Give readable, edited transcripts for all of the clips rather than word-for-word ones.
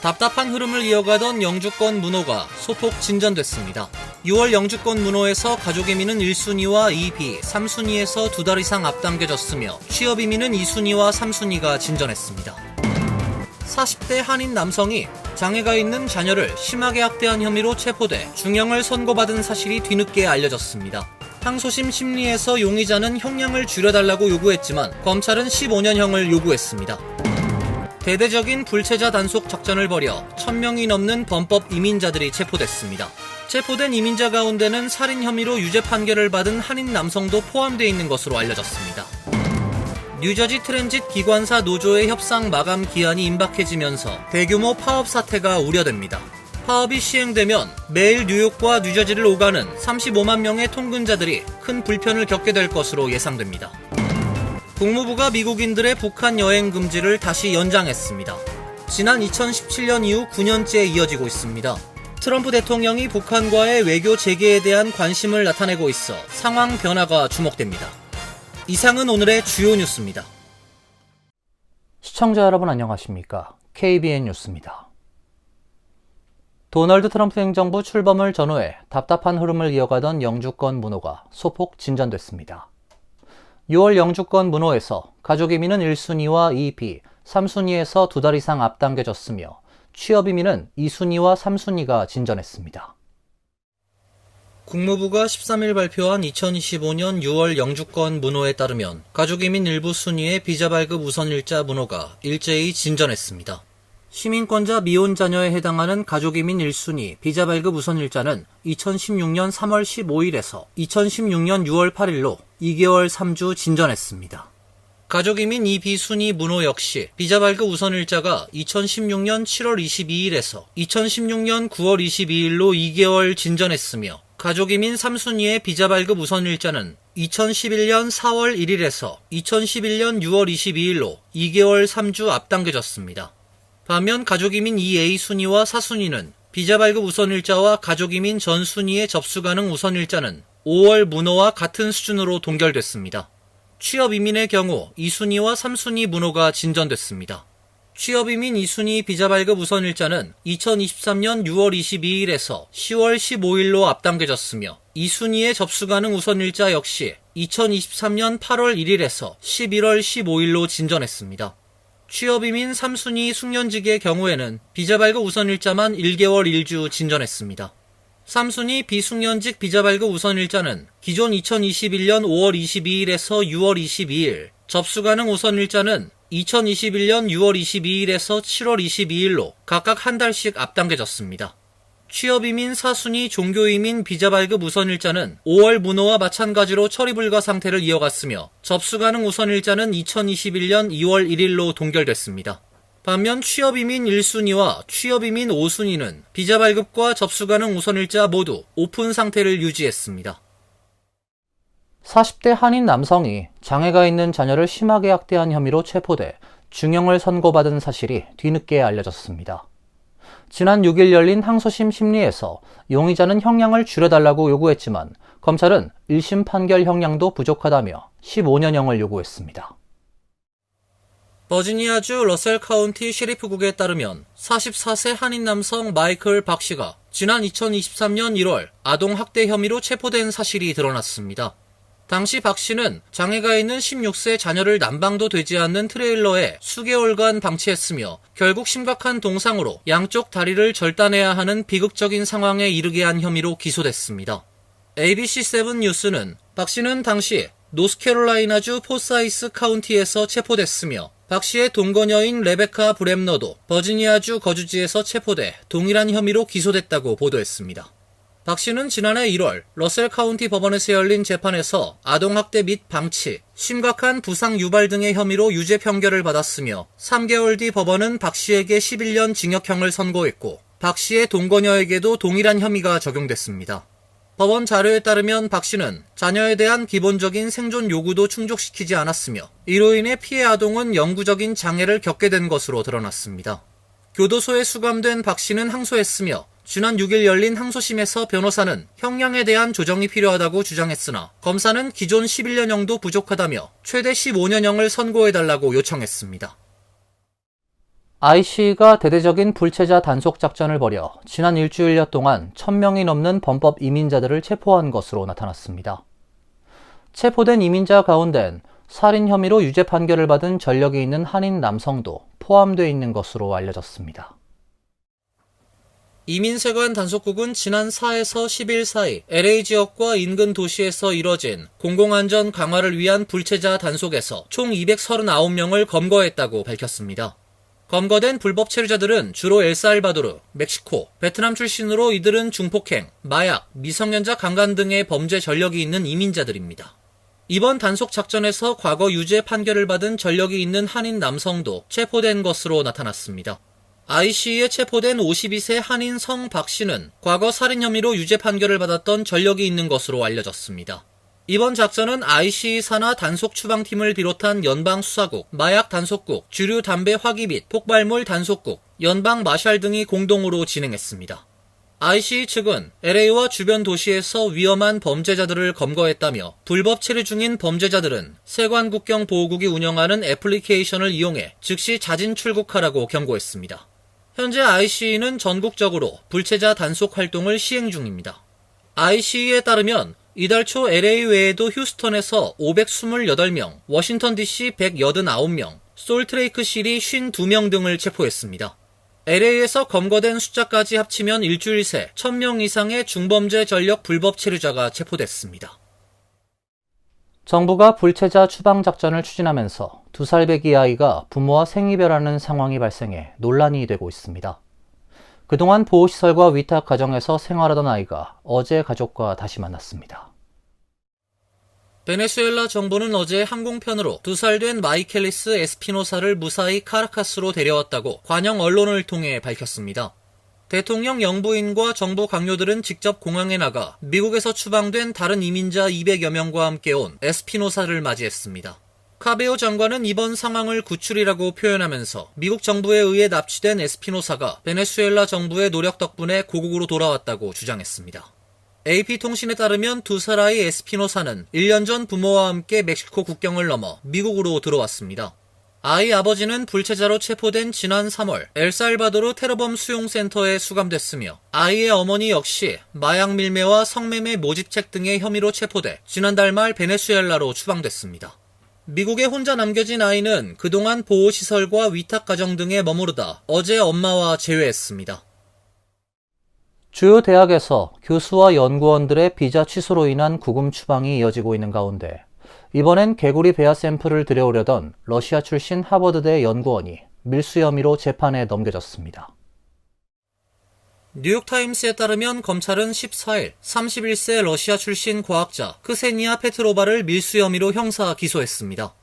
답답한 흐름을 이어가던 영주권 문호가 소폭 진전됐습니다. 6월 영주권 문호에서 가족의 미는 1순위와 2비, 3순위에서 2달 이상 앞당겨졌으며 취업이 미는 2순위와 3순위가 진전했습니다. 40대 한인 남성이 장애가 있는 자녀를 심하게 학대한 혐의로 체포돼 중형을 선고받은 사실이 뒤늦게 알려졌습니다. 항소심 심리에서 용의자는 형량을 줄여달라고 요구했지만 검찰은 15년형을 요구했습니다. 대대적인 불체자 단속 작전을 벌여 1000명이 넘는 범법 이민자들이 체포됐습니다. 체포된 이민자 가운데는 살인 혐의로 유죄 판결을 받은 한인 남성도 포함되어 있는 것으로 알려졌습니다. 뉴저지 트랜짓 기관사 노조의 협상 마감 기한이 임박해지면서 대규모 파업 사태가 우려됩니다. 파업이 시행되면 매일 뉴욕과 뉴저지를 오가는 35만 명의 통근자들이 큰 불편을 겪게 될 것으로 예상됩니다. 국무부가 미국인들의 북한 여행 금지를 다시 연장했습니다. 지난 2017년 이후 9년째 이어지고 있습니다. 트럼프 대통령이 북한과의 외교 재개에 대한 관심을 나타내고 있어 상황 변화가 주목됩니다. 이상은 오늘의 주요 뉴스입니다. 시청자 여러분 안녕하십니까? KBN 뉴스입니다. 도널드 트럼프 행정부 출범을 전후해 답답한 흐름을 이어가던 영주권 문호가 소폭 진전됐습니다. 6월 영주권 문호에서 가족 이민은 1순위와 2비, 3순위에서 2달 이상 앞당겨졌으며 취업 이민은 2순위와 3순위가 진전했습니다. 국무부가 13일 발표한 2025년 6월 영주권 문호에 따르면 가족 이민 일부 순위의 비자 발급 우선일자 문호가 일제히 진전했습니다. 시민권자 미혼 자녀에 해당하는 가족이민 1순위 비자 발급 우선일자는 2016년 3월 15일에서 2016년 6월 8일로 2개월 3주 진전했습니다. 가족이민 2비순위 문호 역시 비자 발급 우선일자가 2016년 7월 22일에서 2016년 9월 22일로 2개월 진전했으며 가족이민 3순위의 비자 발급 우선일자는 2011년 4월 1일에서 2011년 6월 22일로 2개월 3주 앞당겨졌습니다. 반면 가족이민 2A 순위와 4순위는 비자 발급 우선일자와 가족이민 전 순위의 접수 가능 우선일자는 5월 문호와 같은 수준으로 동결됐습니다. 취업이민의 경우 2순위와 3순위 문호가 진전됐습니다. 취업이민 2순위 비자 발급 우선일자는 2023년 6월 22일에서 10월 15일로 앞당겨졌으며 2순위의 접수 가능 우선일자 역시 2023년 8월 1일에서 11월 15일로 진전했습니다. 취업이민 3순위 숙련직의 경우에는 비자 발급 우선일자만 1개월 1주 진전했습니다. 3순위 비숙련직 비자 발급 우선일자는 기존 2021년 5월 22일에서 6월 22일, 접수 가능 우선일자는 2021년 6월 22일에서 7월 22일로 각각 한 달씩 앞당겨졌습니다. 취업이민 4순위 종교이민 비자 발급 우선일자는 5월 문호와 마찬가지로 처리 불가 상태를 이어갔으며 접수 가능 우선일자는 2021년 2월 1일로 동결됐습니다. 반면 취업이민 1순위와 취업이민 5순위는 비자 발급과 접수 가능 우선일자 모두 오픈 상태를 유지했습니다. 40대 한인 남성이 장애가 있는 자녀를 심하게 학대한 혐의로 체포돼 중형을 선고받은 사실이 뒤늦게 알려졌습니다. 지난 6일 열린 항소심 심리에서 용의자는 형량을 줄여달라고 요구했지만 검찰은 1심 판결 형량도 부족하다며 15년형을 요구했습니다. 버지니아주 러셀 카운티 셰리프국에 따르면 44세 한인 남성 마이클 박 씨가 지난 2023년 1월 아동 학대 혐의로 체포된 사실이 드러났습니다. 당시 박 씨는 장애가 있는 16세 자녀를 난방도 되지 않는 트레일러에 수개월간 방치했으며 결국 심각한 동상으로 양쪽 다리를 절단해야 하는 비극적인 상황에 이르게 한 혐의로 기소됐습니다. ABC7 뉴스는 박 씨는 당시 노스캐롤라이나주 포사이스 카운티에서 체포됐으며 박 씨의 동거녀인 레베카 브랩너도 버지니아주 거주지에서 체포돼 동일한 혐의로 기소됐다고 보도했습니다. 박 씨는 지난해 1월 러셀 카운티 법원에서 열린 재판에서 아동학대 및 방치, 심각한 부상 유발 등의 혐의로 유죄 판결을 받았으며 3개월 뒤 법원은 박 씨에게 11년 징역형을 선고했고 박 씨의 동거녀에게도 동일한 혐의가 적용됐습니다. 법원 자료에 따르면 박 씨는 자녀에 대한 기본적인 생존 요구도 충족시키지 않았으며 이로 인해 피해 아동은 영구적인 장애를 겪게 된 것으로 드러났습니다. 교도소에 수감된 박 씨는 항소했으며 지난 6일 열린 항소심에서 변호사는 형량에 대한 조정이 필요하다고 주장했으나 검사는 기존 11년형도 부족하다며 최대 15년형을 선고해달라고 요청했습니다. IC가 대대적인 불체자 단속 작전을 벌여 지난 일주일여 동안 1000명이 넘는 범법 이민자들을 체포한 것으로 나타났습니다. 체포된 이민자 가운데는 살인 혐의로 유죄 판결을 받은 전력이 있는 한인 남성도 포함되어 있는 것으로 알려졌습니다. 이민세관 단속국은 지난 4에서 10일 사이 LA 지역과 인근 도시에서 이뤄진 공공안전 강화를 위한 불체자 단속에서 총 239명을 검거했다고 밝혔습니다. 검거된 불법 체류자들은 주로 엘살바도르, 멕시코, 베트남 출신으로 이들은 중폭행, 마약, 미성년자 강간 등의 범죄 전력이 있는 이민자들입니다. 이번 단속 작전에서 과거 유죄 판결을 받은 전력이 있는 한인 남성도 체포된 것으로 나타났습니다. IC에 체포된 52세 한인 성 박 씨는 과거 살인 혐의로 유죄 판결을 받았던 전력이 있는 것으로 알려졌습니다. 이번 작전은 IC 산하 단속 추방팀을 비롯한 연방수사국, 마약 단속국, 주류 담배 화기 및 폭발물 단속국, 연방 마샬 등이 공동으로 진행했습니다. IC 측은 LA와 주변 도시에서 위험한 범죄자들을 검거했다며 불법 체류 중인 범죄자들은 세관국경보호국이 운영하는 애플리케이션을 이용해 즉시 자진 출국하라고 경고했습니다. 현재 IC는 전국적으로 불체자 단속 활동을 시행 중입니다. IC에 따르면 이달 초 LA 외에도 휴스턴에서 528명, 워싱턴 DC 189명, 솔트레이크 시리 52명 등을 체포했습니다. LA에서 검거된 숫자까지 합치면 일주일 새 1000명 이상의 중범죄 전력 불법 체류자가 체포됐습니다. 정부가 불체자 추방 작전을 추진하면서 2살 배기 아이가 부모와 생이별하는 상황이 발생해 논란이 되고 있습니다. 그동안 보호시설과 위탁 가정에서 생활하던 아이가 어제 가족과 다시 만났습니다. 베네수엘라 정부는 어제 항공편으로 2살 된 마이켈리스 에스피노사를 무사히 카라카스로 데려왔다고 관영 언론을 통해 밝혔습니다. 대통령 영부인과 정부 강요들은 직접 공항에 나가 미국에서 추방된 다른 이민자 200여 명과 함께 온 에스피노사를 맞이했습니다. 카베오 장관은 이번 상황을 구출이라고 표현하면서 미국 정부에 의해 납치된 에스피노사가 베네수엘라 정부의 노력 덕분에 고국으로 돌아왔다고 주장했습니다. AP통신에 따르면 2살 아이 에스피노사는 1년 전 부모와 함께 멕시코 국경을 넘어 미국으로 들어왔습니다. 아이 아버지는 불체자로 체포된 지난 3월 엘살바도르 테러범 수용센터에 수감됐으며 아이의 어머니 역시 마약 밀매와 성매매 모집책 등의 혐의로 체포돼 지난달 말 베네수엘라로 추방됐습니다. 미국에 혼자 남겨진 아이는 그동안 보호시설과 위탁가정 등에 머무르다 어제 엄마와 재회했습니다. 주요 대학에서 교수와 연구원들의 비자 취소로 인한 구금 추방이 이어지고 있는 가운데 이번엔 개구리 배아 샘플을 들여오려던 러시아 출신 하버드대 연구원이 밀수 혐의로 재판에 넘겨졌습니다. 뉴욕타임스에 따르면 검찰은 14일 31세 러시아 출신 과학자 크세니아 페트로바를 밀수 혐의로 형사 기소했습니다.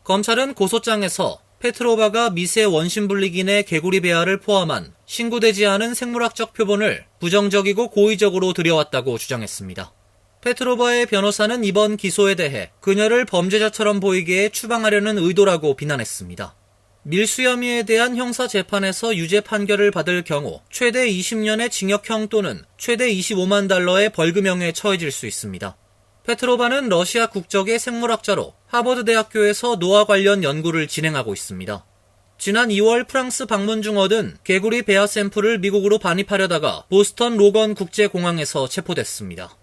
검찰은 고소장에서 페트로바가 미세 원심분리기 개구리 배아를 포함한 신고되지 않은 생물학적 표본을 부정적이고 고의적으로 들여왔다고 주장했습니다. 페트로바의 변호사는 이번 기소에 대해 그녀를 범죄자처럼 보이게 해 추방하려는 의도라고 비난했습니다. 밀수 혐의에 대한 형사 재판에서 유죄 판결을 받을 경우 최대 20년의 징역형 또는 최대 25만 달러의 벌금형에 처해질 수 있습니다. 페트로바는 러시아 국적의 생물학자로 하버드 대학교에서 노화 관련 연구를 진행하고 있습니다. 지난 2월 프랑스 방문 중 얻은 개구리 배아 샘플을 미국으로 반입하려다가 보스턴 로건 국제공항에서 체포됐습니다.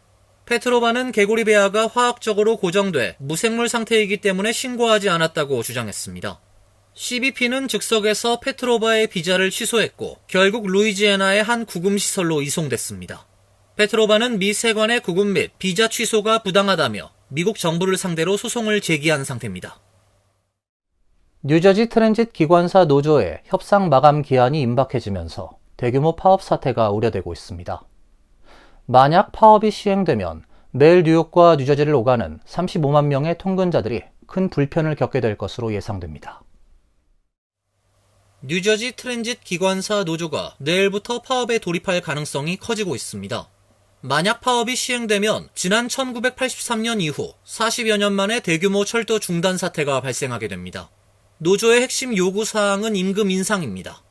페트로바는 개구리 배아가 화학적으로 고정돼 무생물 상태이기 때문에 신고하지 않았다고 주장했습니다. CBP는 즉석에서 페트로바의 비자를 취소했고 결국 루이지애나의 한 구금시설로 이송됐습니다. 페트로바는 미 세관의 구금 및 비자 취소가 부당하다며 미국 정부를 상대로 소송을 제기한 상태입니다. 뉴저지 트랜짓 기관사 노조의 협상 마감 기한이 임박해지면서 대규모 파업 사태가 우려되고 있습니다. 만약 파업이 시행되면 매일 뉴욕과 뉴저지를 오가는 35만 명의 통근자들이 큰 불편을 겪게 될 것으로 예상됩니다. 뉴저지 트랜짓 기관사 노조가 내일부터 파업에 돌입할 가능성이 커지고 있습니다. 만약 파업이 시행되면 지난 1983년 이후 40여 년 만에 대규모 철도 중단 사태가 발생하게 됩니다. 노조의 핵심 요구사항은 임금 인상입니다.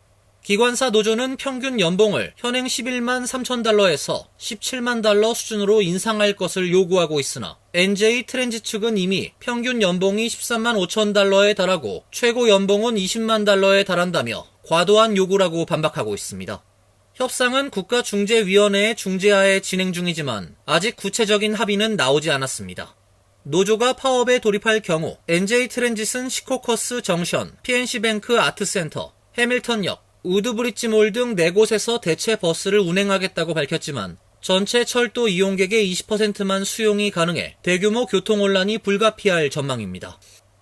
기관사 노조는 평균 연봉을 현행 11만 3천 달러에서 17만 달러 수준으로 인상할 것을 요구하고 있으나 NJ 트랜짓 측은 이미 평균 연봉이 13만 5천 달러에 달하고 최고 연봉은 20만 달러에 달한다며 과도한 요구라고 반박하고 있습니다. 협상은 국가중재위원회의 중재하에 진행 중이지만 아직 구체적인 합의는 나오지 않았습니다. 노조가 파업에 돌입할 경우 NJ트랜짓은 시코커스 정션, PNC뱅크 아트센터, 해밀턴역, 우드브리지몰 등 4곳에서 대체 버스를 운행하겠다고 밝혔지만 전체 철도 이용객의 20%만 수용이 가능해 대규모 교통혼란이 불가피할 전망입니다.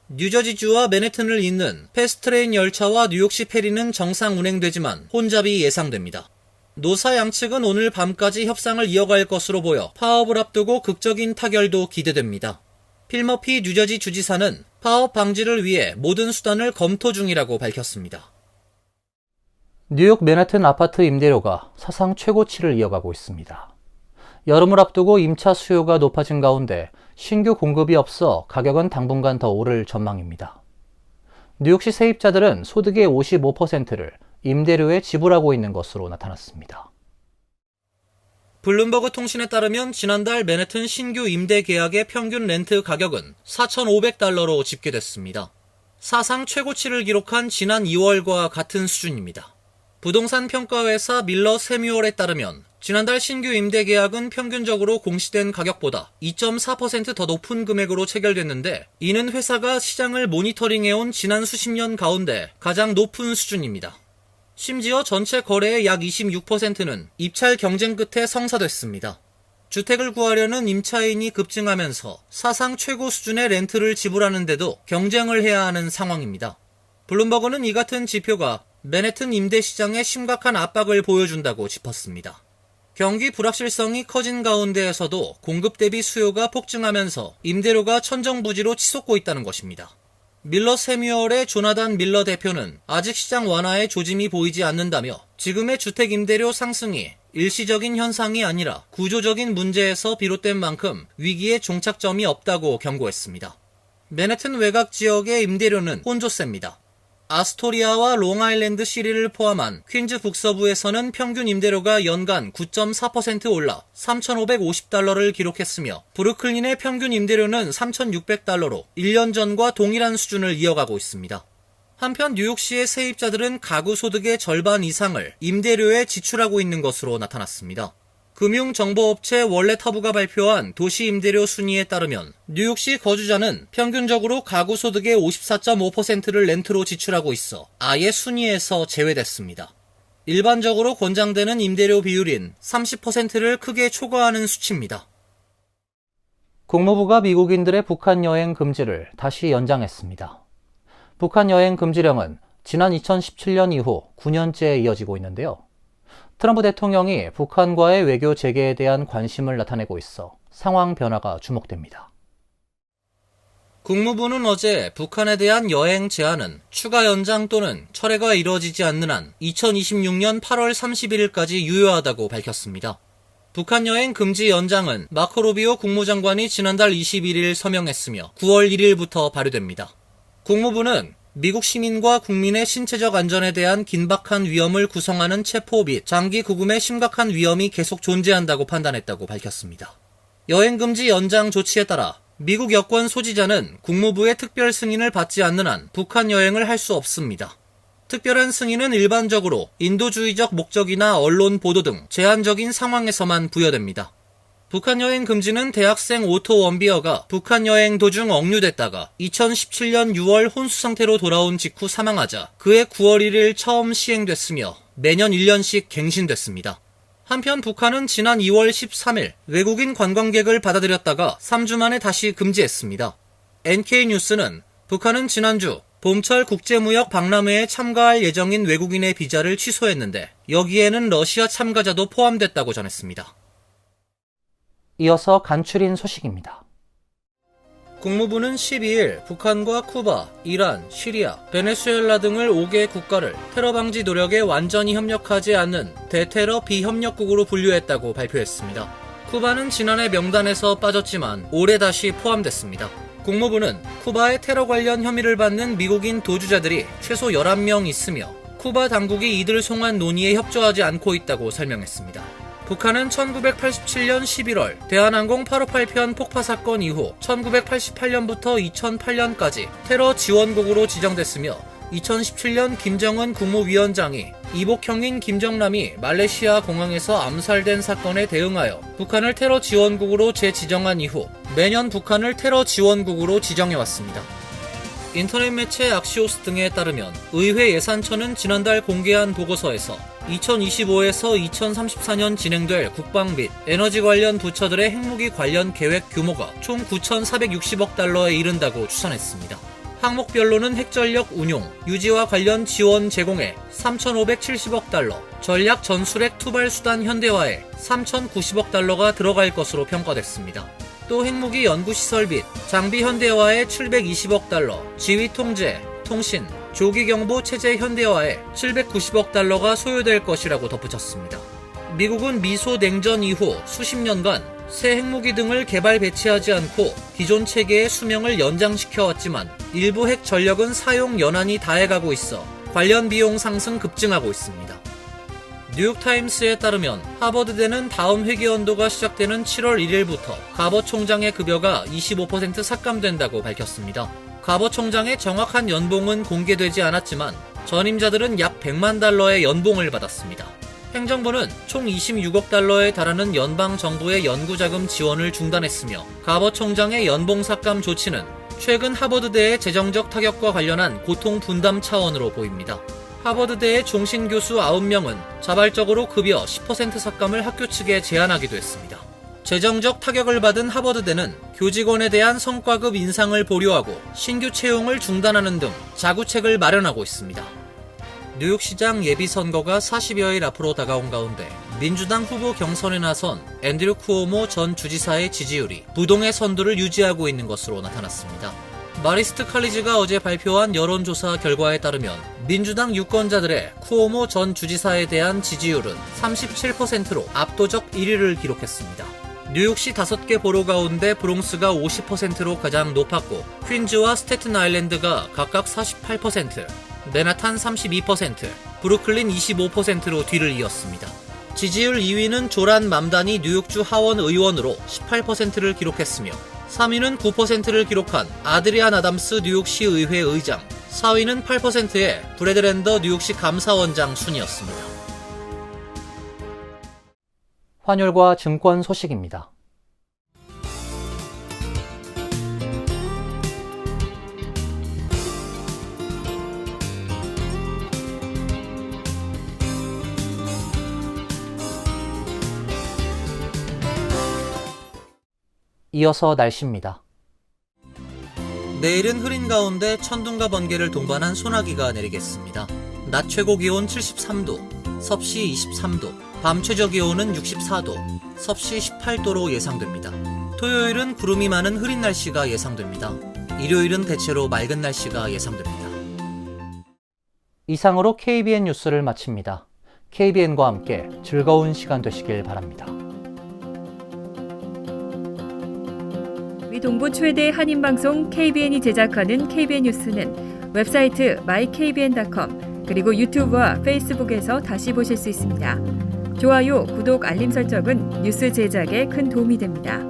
뉴저지주와 맨해튼을 잇는 패스트트레인 열차와 뉴욕시 페리는 정상 운행되지만 혼잡이 예상됩니다. 노사 양측은 오늘 밤까지 협상을 이어갈 것으로 보여 파업을 앞두고 극적인 타결도 기대됩니다. 필머피 뉴저지 주지사는 파업 방지를 위해 모든 수단을 검토 중이라고 밝혔습니다. 뉴욕 맨해튼 아파트 임대료가 사상 최고치를 이어가고 있습니다. 여름을 앞두고 임차 수요가 높아진 가운데 신규 공급이 없어 가격은 당분간 더 오를 전망입니다. 뉴욕시 세입자들은 소득의 55%를 임대료에 지불하고 있는 것으로 나타났습니다. 블룸버그 통신에 따르면 지난달 맨해튼 신규 임대 계약의 평균 렌트 가격은 $4,500로 집계됐습니다. 사상 최고치를 기록한 지난 2월과 같은 수준입니다. 부동산 평가회사 밀러 세뮤얼에 따르면 지난달 신규 임대 계약은 평균적으로 공시된 가격보다 2.4% 더 높은 금액으로 체결됐는데 이는 회사가 시장을 모니터링해온 지난 수십 년 가운데 가장 높은 수준입니다. 심지어 전체 거래의 약 26%는 입찰 경쟁 끝에 성사됐습니다. 주택을 구하려는 임차인이 급증하면서 사상 최고 수준의 렌트를 지불하는데도 경쟁을 해야 하는 상황입니다. 블룸버그는 이 같은 지표가 맨해튼 임대 시장에 심각한 압박을 보여준다고 짚었습니다. 경기 불확실성이 커진 가운데에서도 공급 대비 수요가 폭증하면서 임대료가 천정부지로 치솟고 있다는 것입니다. 밀러 세뮤얼의 조나단 밀러 대표는 아직 시장 완화의 조짐이 보이지 않는다며 지금의 주택 임대료 상승이 일시적인 현상이 아니라 구조적인 문제에서 비롯된 만큼 위기에 종착점이 없다고 경고했습니다. 맨해튼 외곽 지역의 임대료는 혼조세입니다. 아스토리아와 롱아일랜드 시리를 포함한 퀸즈 북서부에서는 평균 임대료가 연간 9.4% 올라 $3,550를 기록했으며 브루클린의 평균 임대료는 $3,600로 1년 전과 동일한 수준을 이어가고 있습니다. 한편 뉴욕시의 세입자들은 가구 소득의 절반 이상을 임대료에 지출하고 있는 것으로 나타났습니다. 금융정보업체 월렛허브가 발표한 도시 임대료 순위에 따르면 뉴욕시 거주자는 평균적으로 가구 소득의 54.5%를 렌트로 지출하고 있어 아예 순위에서 제외됐습니다. 일반적으로 권장되는 임대료 비율인 30%를 크게 초과하는 수치입니다. 국무부가 미국인들의 북한 여행 금지를 다시 연장했습니다. 북한 여행 금지령은 지난 2017년 이후 9년째 이어지고 있는데요. 트럼프 대통령이 북한과의 외교 재개에 대한 관심을 나타내고 있어 상황 변화가 주목됩니다. 국무부는 어제 북한에 대한 여행 제한은 추가 연장 또는 철회가 이루어지지 않는 한 2026년 8월 31일까지 유효하다고 밝혔습니다. 북한 여행 금지 연장은 마코 루비오 국무장관이 지난달 21일 서명했으며 9월 1일부터 발효됩니다. 국무부는 미국 시민과 국민의 신체적 안전에 대한 긴박한 위험을 구성하는 체포 및 장기 구금의 심각한 위험이 계속 존재한다고 판단했다고 밝혔습니다. 여행금지 연장 조치에 따라 미국 여권 소지자는 국무부의 특별 승인을 받지 않는 한 북한 여행을 할 수 없습니다. 특별한 승인은 일반적으로 인도주의적 목적이나 언론 보도 등 제한적인 상황에서만 부여됩니다. 북한 여행 금지는 대학생 오토 원비어가 북한 여행 도중 억류됐다가 2017년 6월 혼수 상태로 돌아온 직후 사망하자 그해 9월 1일 처음 시행됐으며 매년 1년씩 갱신됐습니다. 한편 북한은 지난 2월 13일 외국인 관광객을 받아들였다가 3주 만에 다시 금지했습니다. NK뉴스는 북한은 지난주 봄철 국제무역 박람회에 참가할 예정인 외국인의 비자를 취소했는데 여기에는 러시아 참가자도 포함됐다고 전했습니다. 이어서 간추린 소식입니다. 국무부는 12일 북한과 쿠바, 이란, 시리아, 베네수엘라 등을 5개 국가를 테러 방지 노력에 완전히 협력하지 않는 대테러 비협력국으로 분류했다고 발표했습니다. 쿠바는 지난해 명단에서 빠졌지만 올해 다시 포함됐습니다. 국무부는 쿠바의 테러 관련 혐의를 받는 미국인 도주자들이 최소 11명 있으며 쿠바 당국이 이들 송환 논의에 협조하지 않고 있다고 설명했습니다. 북한은 1987년 11월 대한항공 858편 폭파 사건 이후 1988년부터 2008년까지 테러 지원국으로 지정됐으며 2017년 김정은 국무위원장이 이복 형인 김정남이 말레이시아 공항에서 암살된 사건에 대응하여 북한을 테러 지원국으로 재지정한 이후 매년 북한을 테러 지원국으로 지정해왔습니다. 인터넷 매체 악시오스 등에 따르면 의회 예산처는 지난달 공개한 보고서에서 2025에서 2034년 진행될 국방 및 에너지 관련 부처들의 핵무기 관련 계획 규모가 총 9,460억 달러에 이른다고 추산했습니다. 항목별로는 핵전력 운용, 유지와 관련 지원 제공에 3,570억 달러, 전략 전술핵 투발 수단 현대화에 3,090억 달러가 들어갈 것으로 평가됐습니다. 또 핵무기 연구시설 및 장비 현대화에 720억 달러, 지휘 통제, 통신, 조기경보 체제 현대화에 790억 달러가 소요될 것이라고 덧붙였습니다. 미국은 미소 냉전 이후 수십 년간 새 핵무기 등을 개발 배치하지 않고 기존 체계의 수명을 연장시켜왔지만 일부 핵 전력은 사용 연한이 다해가고 있어 관련 비용 상승 급증하고 있습니다. 뉴욕타임스에 따르면 하버드대는 다음 회계연도가 시작되는 7월 1일부터 가버 총장의 급여가 25% 삭감된다고 밝혔습니다. 가버 총장의 정확한 연봉은 공개되지 않았지만 전임자들은 약 100만 달러의 연봉을 받았습니다. 행정부는 총 26억 달러에 달하는 연방정부의 연구자금 지원을 중단했으며 가버 총장의 연봉 삭감 조치는 최근 하버드대의 재정적 타격과 관련한 고통 분담 차원으로 보입니다. 하버드대의 종신교수 9명은 자발적으로 급여 10% 삭감을 학교 측에 제안하기도 했습니다. 재정적 타격을 받은 하버드대는 교직원에 대한 성과급 인상을 보류하고 신규 채용을 중단하는 등 자구책을 마련하고 있습니다. 뉴욕시장 예비선거가 40여일 앞으로 다가온 가운데 민주당 후보 경선에 나선 앤드류 쿠오모 전 주지사의 지지율이 부동의 선두를 유지하고 있는 것으로 나타났습니다. 마리스트 칼리지가 어제 발표한 여론조사 결과에 따르면 민주당 유권자들의 쿠오모 전 주지사에 대한 지지율은 37%로 압도적 1위를 기록했습니다. 뉴욕시 5개 보로 가운데 브롱스가 50%로 가장 높았고 퀸즈와 스태튼 아일랜드가 각각 48%, 맨하탄 32%, 브루클린 25%로 뒤를 이었습니다. 지지율 2위는 조란 맘다니 뉴욕주 하원 의원으로 18%를 기록했으며 3위는 9%를 기록한 아드리안 아담스 뉴욕시 의회 의장, 4위는 8%의 브래드 랜더 뉴욕시 감사원장 순이었습니다. 환율과 증권 소식입니다. 이어서 날씨입니다. 내일은 흐린 가운데 천둥과 번개를 동반한 소나기가 내리겠습니다. 낮 최고 기온 73도, 섭씨 23도, 밤 최저 기온은 64도, 섭씨 18도로 예상됩니다. 토요일은 구름이 많은 흐린 날씨가 예상됩니다. 일요일은 대체로 맑은 날씨가 예상됩니다. 이상으로 KBN 뉴스를 마칩니다. KBN과 함께 즐거운 시간 되시길 바랍니다. 동부 최대 한인방송 KBN이 제작하는 KBN 뉴스는 웹사이트 mykbn.com 그리고 유튜브와 페이스북에서 다시 보실 수 있습니다. 좋아요, 구독, 알림 설정은 뉴스 제작에 큰 도움이 됩니다.